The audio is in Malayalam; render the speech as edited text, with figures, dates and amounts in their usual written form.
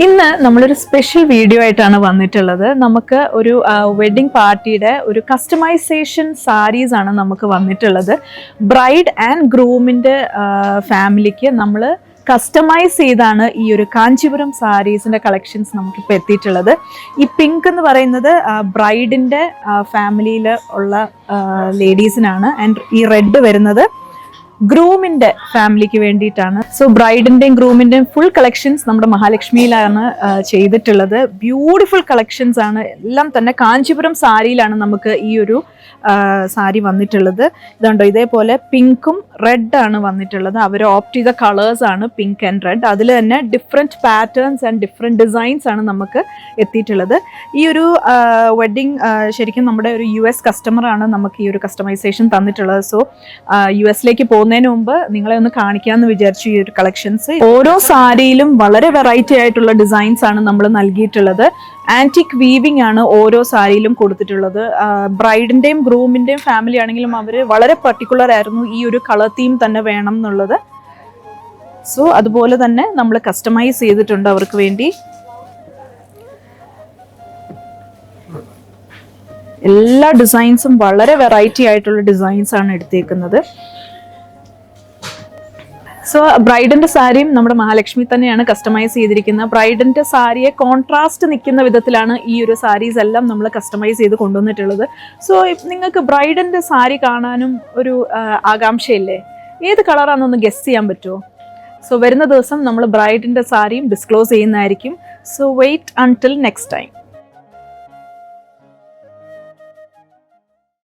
ഇന്ന് നമ്മളൊരു സ്പെഷ്യൽ വീഡിയോ ആയിട്ടാണ് വന്നിട്ടുള്ളത്. നമുക്ക് ഒരു വെഡിങ് പാർട്ടിയുടെ ഒരു കസ്റ്റമൈസേഷൻ സാരീസ് ആണ് നമുക്ക് വന്നിട്ടുള്ളത്. ബ്രൈഡ് ആൻഡ് ഗ്രൂമിൻ്റെ ഫാമിലിക്ക് നമ്മൾ കസ്റ്റമൈസ് ചെയ്താണ് ഈ ഒരു കാഞ്ചീപുരം സാരീസിൻ്റെ കളക്ഷൻസ് നമുക്കിപ്പോൾ എത്തിയിട്ടുള്ളത്. ഈ പിങ്ക് എന്ന് പറയുന്നത് ബ്രൈഡിൻ്റെ ഫാമിലിയിൽ ഉള്ള ലേഡീസിനാണ്. ആൻഡ് ഈ റെഡ് വരുന്നത് ഗ്രൂമിന്റെ ഫാമിലിക്ക് വേണ്ടിയിട്ടാണ്. സോ ബ്രൈഡിന്റെയും ഗ്രൂമിന്റെയും ഫുൾ കളക്ഷൻസ് നമ്മുടെ മഹാലക്ഷ്മിയിലാണ് ചെയ്തിട്ടുള്ളത്. ബ്യൂട്ടിഫുൾ കളക്ഷൻസ് ആണ്. എല്ലാം തന്നെ കാഞ്ചീപുരം സാരിയിലാണ് നമുക്ക് ഈ ഒരു സാരി വന്നിട്ടുള്ളത്. ഇതുണ്ടോ, ഇതേപോലെ പിങ്കും റെഡ് ആണ് വന്നിട്ടുള്ളത്. അവർ ഓപ്റ്റ് ചെയ്ത കളേഴ്സ് ആണ് പിങ്ക് ആൻഡ് റെഡ്. അതിൽ തന്നെ different patterns and different designs ആണ് നമുക്ക് എത്തിയിട്ടുള്ളത്. ഈ ഒരു വെഡ്ഡിങ് ശരിക്കും നമ്മുടെ ഒരു US കസ്റ്റമറാണ് നമുക്ക് ഈ ഒരു കസ്റ്റമൈസേഷൻ തന്നിട്ടുള്ളത്. സോ US പോകുന്നതിന് മുമ്പ് നിങ്ങളെ ഒന്ന് കാണിക്കാമെന്ന് വിചാരിച്ചു ഈ ഒരു കളക്ഷൻസ്. ഓരോ സാരിയിലും വളരെ വെറൈറ്റി ആയിട്ടുള്ള ഡിസൈൻസ് ആണ് നമ്മൾ നൽകിയിട്ടുള്ളത്. ആന്റിക് വീവിംഗ് ആണ് ഓരോ സാരിയിലും കൊടുത്തിട്ടുള്ളത്. ബ്രൈഡിന്റെയും ഗ്രൂമിന്റെയും ഫാമിലി ആണെങ്കിലും അവർ വളരെ പർട്ടിക്കുലർ ആയിരുന്നു ഈ ഒരു കളർ തീം തന്നെ വേണം എന്നുള്ളത്. സോ അതുപോലെ തന്നെ നമ്മൾ കസ്റ്റമൈസ് ചെയ്തിട്ടുണ്ട് അവർക്ക് വേണ്ടി. എല്ലാ ഡിസൈൻസും വളരെ വെറൈറ്റി ആയിട്ടുള്ള ഡിസൈൻസ് ആണ് എടുത്തേക്കുന്നത്. സോ ബ്രൈഡിന്റെ സാരിയും നമ്മുടെ മഹാലക്ഷ്മി തന്നെയാണ് കസ്റ്റമൈസ് ചെയ്തിരിക്കുന്നത്. ബ്രൈഡിന്റെ സാരിയെ കോൺട്രാസ്റ്റ് നിൽക്കുന്ന വിധത്തിലാണ് ഈ ഒരു സാരീസ് എല്ലാം നമ്മൾ കസ്റ്റമൈസ് ചെയ്ത് കൊണ്ടുവന്നിട്ടുള്ളത്. സോ നിങ്ങൾക്ക് ബ്രൈഡിന്റെ സാരി കാണാനും ഒരു ആകാംക്ഷയില്ലേ? ഏത് കളറാണെന്നൊന്ന് ഗസ് ചെയ്യാൻ പറ്റുമോ? സോ വരുന്ന ദിവസം നമ്മൾ ബ്രൈഡിന്റെ സാരിയും ഡിസ്ക്ലോസ് ചെയ്യുന്നതായിരിക്കും. So wait until next time.